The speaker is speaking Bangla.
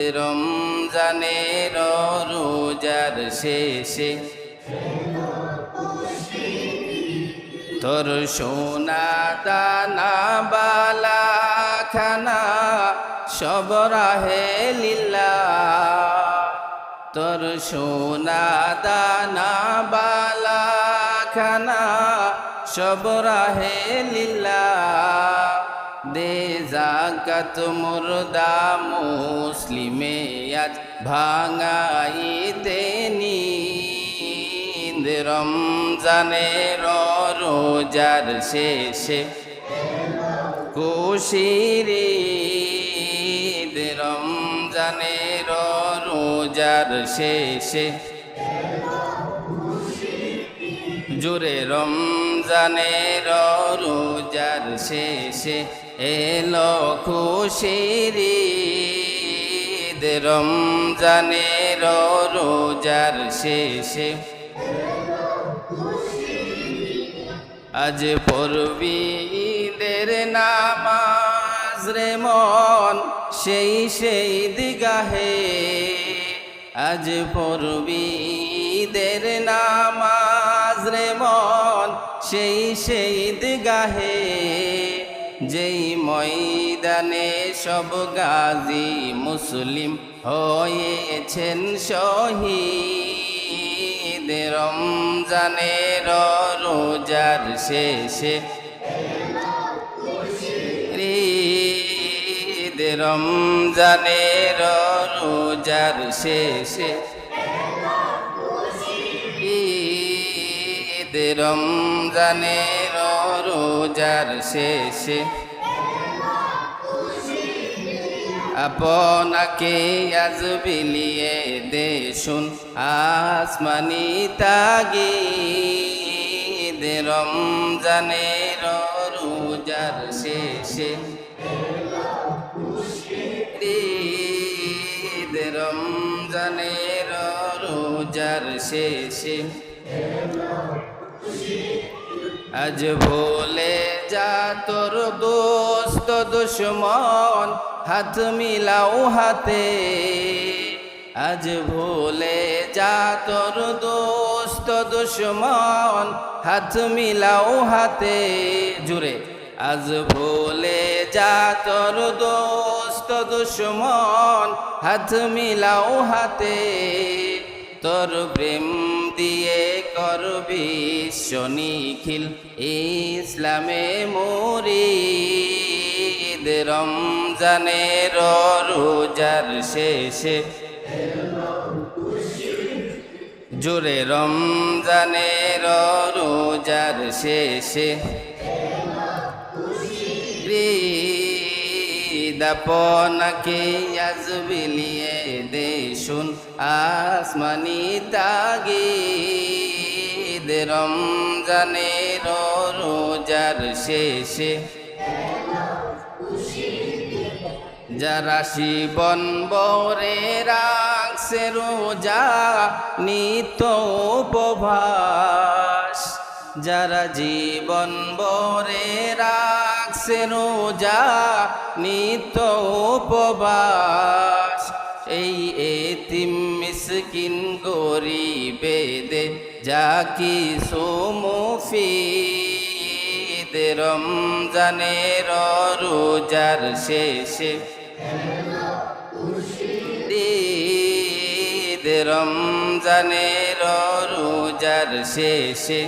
রমজানের রোজার শেষে তোর সোনা দানা বালা খানা সব রাহে লিল্লাহ। তোর সোনা দানা বালা খানা সব রাহে লিল্লাহ। দে যাকাত মুর্দা মুসলিমে আজ ভাঙাইতে নিদ। রমজানের রোজার শেষে খুশির ঈদ। রমজানের রোজার শেষে জোরে রমজানের রোজার শেষে এলো খুশির ঈদ। রমজানের রোজার শেষে আজ পড়বি ঈদের নামাজ রে মন সেই দিগাহে। আজ পড়বি ঈদের নামাজ রে মন সেই দিগাহে। যেই ময়দানে সব গাজী মুসলিম হয়েছেন শহীদ। রমজানের রোজার শেষে ঈদ। রমজানের রোজার শেষে ঈদ। রমজানের রোজার শেষে আপনাকে আজ বিলিয়ে দেশুন আসমানি তাগিদ। রমজানের রোজার শেষে ঈদ। রমজানের রোজার শেষে আজ ভুলে যা তোর দোস্ত দুশ্মন হাত মিলাও হাতে। আজ ভুলে যা তোর দোস্ত দুশ্মন হাত মিলাও হাতে। জুড়ে আজ ভুলে যা তোর দোস্ত দুশ্মন হাত মিলাও হাতে। তোর প্রেম দিয়ে করবি শনিখিল ইসলামে মুরিদ। রমজানের রোজার শেষে জোরে রমজানের রোজার শেষে আপনাকে আজ বিলিয়ে দেশুন আসমানি তাগিদ। রমজানের রোজার শেষে যারা জীবন বরে রাখছে রোজা নিত্য উপবাস। যারা জীবন বরে রাখছে রোজা নিত্য উপবাস। এই এতিম মিসকিন গরিবেদে যা কিছু মুফিদ। রমজানের রোজার শেষে ঈদ। রমজানের রোজার শেষে